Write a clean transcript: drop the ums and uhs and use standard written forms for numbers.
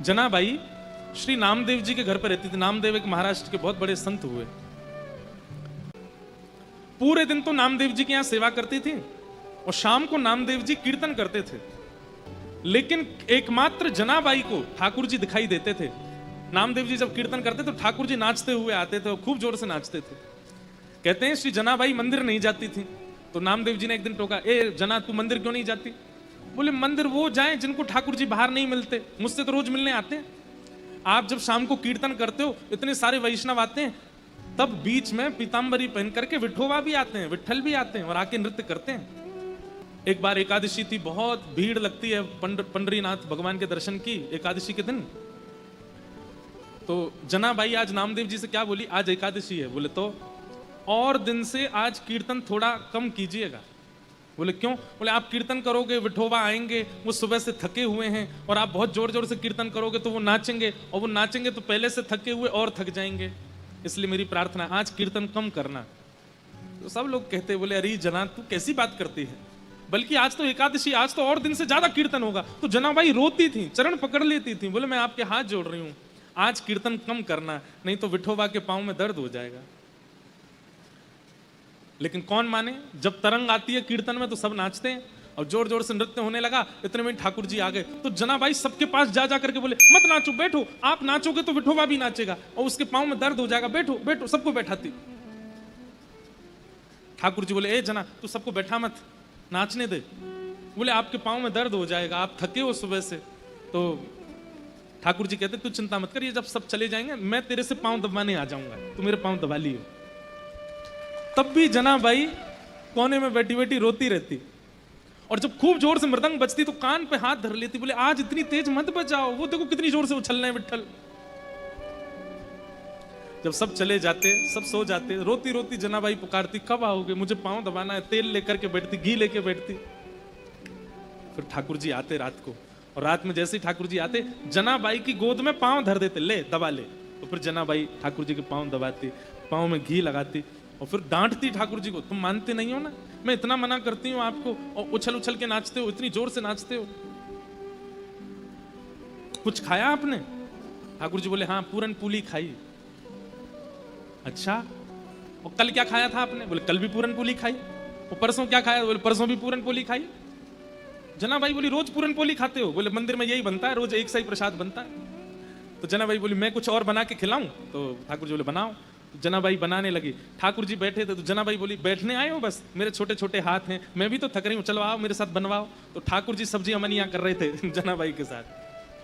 जनाबाई श्री नामदेव जी के घर पर रहती थी। नामदेव एक महाराष्ट्र के बहुत बड़े संत हुए। पूरे दिन तो नामदेव जी के यहां सेवा करती थी और शाम को नामदेव जी कीर्तन करते थे। लेकिन एकमात्र जनाबाई को ठाकुर जी दिखाई देते थे। नामदेव जी जब कीर्तन करते तो ठाकुर जी नाचते हुए आते थे और खूब जोर से नाचते थे। कहते हैं श्री जनाबाई मंदिर नहीं जाती थी। तो नामदेव जी ने एक दिन टोका, ए जना तू मंदिर क्यों नहीं जाती? बोले मंदिर वो जाएं जिनको ठाकुर जी बाहर नहीं मिलते, मुझसे तो रोज मिलने आते हैं। आप जब शाम को कीर्तन करते हो इतने सारे वैष्णव आते हैं, तब बीच में पीताम्बरी पहन करके विठोबा भी आते हैं, विठल भी आते हैं और आके नृत्य करते हैं। एक बार एकादशी थी, बहुत भीड़ लगती है पंडरीनाथ भगवान के दर्शन की एकादशी के दिन। तो जनाबाई आज नामदेव जी से क्या बोली, आज एकादशी है। बोले तो और दिन से आज कीर्तन थोड़ा कम कीजिएगा। बोले क्यों? बोले आप कीर्तन करोगे विठोबा आएंगे, वो सुबह से थके हुए हैं, और आप बहुत जोर जोर से कीर्तन करोगे तो वो नाचेंगे, और वो नाचेंगे तो पहले से थके हुए और थक जाएंगे। इसलिए मेरी प्रार्थना आज कीर्तन कम करना। तो सब लोग कहते, बोले अरे जना तू कैसी बात करती है, बल्कि आज तो एकादशी, आज तो और दिन से ज्यादा कीर्तन होगा। तो जनाबाई रोती थी, चरण पकड़ लेती थी। बोले मैं आपके हाथ जोड़ रही हूं, आज कीर्तन कम करना, नहीं तो विठोबा के पांव में दर्द हो जाएगा। लेकिन कौन माने, जब तरंग आती है कीर्तन में तो सब नाचते हैं और जोर जोर से नृत्य होने लगा। इतने में ठाकुर जी आ गए। तो जनाबाई सबके पास जा करके बोले मत नाचो, बैठो, आप नाचोगे तो विठोबा भी नाचेगा और उसके पांव में दर्द हो जाएगा, बैठो बैठो। सबको बैठाती। ठाकुर जी बोले ए जना तू सबको बैठा मत, नाचने दे। बोले आपके पांव में दर्द हो जाएगा, आप थके हो सुबह से। तो ठाकुर जी कहते तू चिंता मत कर, ये जब सब चले जाएंगे मैं तेरे से पांव दबाने आ जाऊंगा, तू मेरे पांव दबा लियो। तब भी जनाबाई कोने में बैठी बैठी रोती रहती, और जब खूब जोर से मृदंग बजती तो कान पे हाथ धर लेती। बोले आज इतनी तेज मत बजाओ, वो देखो कितनी जोर से उछल रहे हैं विठल। जब सब चले जाते, सब सो जाते, रोती रोती जनाबाई पुकारती कब आओगे, मुझे पांव दबाना है। तेल लेकर के बैठती, घी लेके बैठती। फिर ठाकुर जी आते रात को, और रात में जैसे ही ठाकुर जी आते जनाबाई की गोद में पांव धर देते, ले दबा ले। तो फिर जनाबाई ठाकुर जी के पांव दबाती, पांव में घी लगाती और फिर डांटती ठाकुर जी को, तुम मानते नहीं हो ना, मैं इतना मना करती हूं आपको और उछल उछल के नाचते हो, इतनी जोर से नाचते हो। कुछ खाया आपने? ठाकुर जी बोले हाँ पूरन पूली खाई। अच्छा, और कल क्या खाया था आपने? बोले कल भी पूरन पूली खाई। और परसों क्या खाया? बोले परसों भी पूरन पूली खाई। जनाबाई बोली रोज पूरन पोली खाते हो? बोले मंदिर में यही बनता है, रोज एक सा ही प्रसाद बनता है। तो जनाबाई बोली मैं कुछ और बना के खिलाऊं? तो ठाकुर जी बोले बनाओ। जनाबाई बनाने लगी। ठाकुर जी बैठे थे तो जनाबाई बोली बैठने आए हो बस, मेरे छोटे छोटे हाथ हैं, मैं भी तो थक रही हूँ, चलो आओ मेरे साथ बनवाओ। तो ठाकुर जी सब्जी अमनिया कर रहे थे जनाबाई के साथ।